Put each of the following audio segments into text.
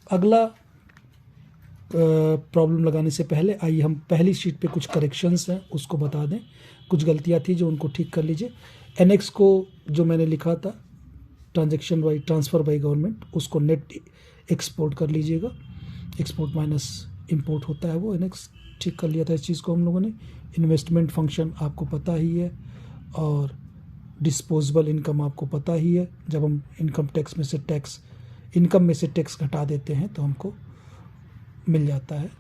अगला प्रॉब्लम लगाने से पहले आइए हम पहली शीट पे कुछ करेक्शंस हैं उसको बता दें। कुछ गलतियां थी जो उनको ठीक कर लीजिए। एनएक्स को जो मैंने लिखा था transaction by transfer by government, उसको नेट एक्सपोर्ट कर लीजिएगा। एक्सपोर्ट माइनस इंपोर्ट होता है वो एनएक्स, ठीक कर लिया था इस चीज़ को हम लोगों ने। इन्वेस्टमेंट फंक्शन आपको पता ही है और डिस्पोजेबल इनकम आपको पता ही है। जब हम इनकम में से टैक्स घटा देते हैं तो हमको मिल जाता है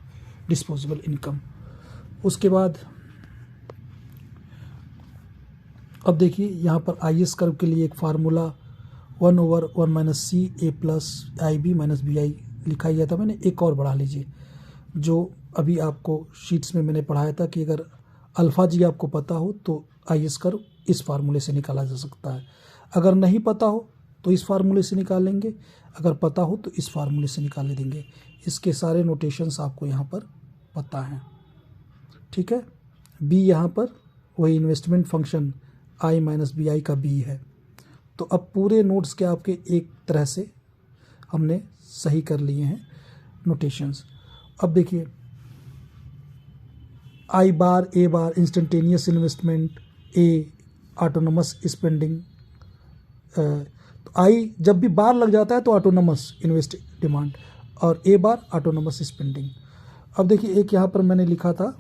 डिस्पोजेबल इनकम। उसके बाद अब देखिए यहाँ पर IS कर्व के लिए एक formula 1/1 - C A + IB - BI लिखा गया था मैंने। एक और बढ़ा लीजिए, जो अभी आपको शीट्स में मैंने पढ़ाया था कि अगर अल्फ़ा जी आपको पता हो तो IS कर्व इस फार्मूले से निकाला जा सकता है। अगर नहीं पता हो तो इस फार्मूले से निकालेंगे, अगर पता हो तो इस फार्मूले से निकाल देंगे। इसके सारे नोटेशंस आपको यहाँ पर पता हैं, ठीक है। बी यहाँ पर वही इन्वेस्टमेंट फंक्शन I - BI का बी है। तो अब पूरे नोट्स के आपके एक तरह से हमने सही कर लिए हैं नोटेशंस। अब देखिए I bar A bar instantaneous investment, A autonomous spending. तो I जब भी बार लग जाता है तो ऑटोनमस इन्वेस्ट डिमांड और A बार ऑटोनमस स्पेंडिंग। अब देखिए एक यहाँ पर मैंने लिखा था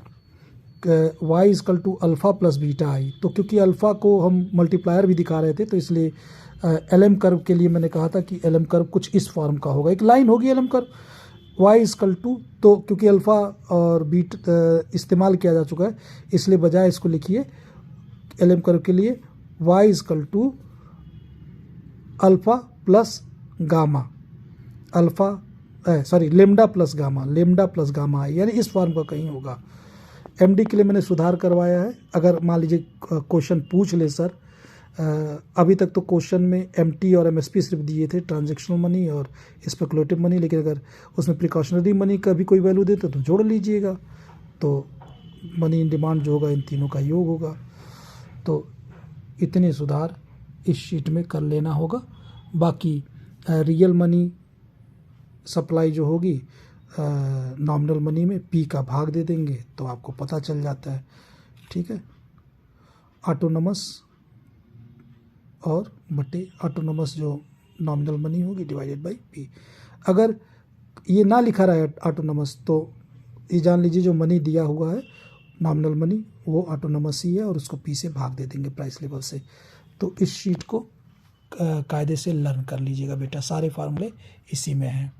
y = अल्फ़ा + बीटा I, तो क्योंकि अल्फ़ा को हम मल्टीप्लायर भी दिखा रहे थे तो इसलिए LM कर्व के लिए मैंने कहा था कि LM कर्व कुछ इस फॉर्म का होगा, एक लाइन होगी LM कर्व। y = तो क्योंकि अल्फ़ा और बीटा इस्तेमाल किया जा चुका है इसलिए बजाय इसको लिखिए LM कर्व के लिए y = alpha plus gamma lambda plus gamma I, यानी इस फॉर्म का कहीं होगा। MD के लिए मैंने सुधार करवाया है। अगर मान लीजिए क्वेश्चन पूछ ले सर, अभी तक तो क्वेश्चन में MT और MSP सिर्फ दिए थे, ट्रांजैक्शनल मनी और स्पेकुलेटिव मनी, लेकिन अगर उसमें प्रिकॉशनरी मनी का भी कोई वैल्यू देते तो जोड़ लीजिएगा, तो मनी इन डिमांड जो होगा इन तीनों का योग होगा। तो इतने सुधार इस शीट में कर लेना होगा। बाकी रियल मनी सप्लाई जो होगी नॉमिनल मनी में P का भाग दे देंगे तो आपको पता चल जाता है, ठीक है। ऑटोनमस और बटे ऑटोनमस जो नॉमिनल मनी होगी डिवाइडेड बाय P। अगर ये ना लिखा रहा है ऑटोनमस तो ये जान लीजिए जो मनी दिया हुआ है नॉमिनल मनी वो ऑटोनमस ही है और उसको P से भाग दे देंगे प्राइस लेवल से। तो इस शीट को कायदे से लर्न कर लीजिएगा बेटा, सारे फार्मूले इसी में हैं।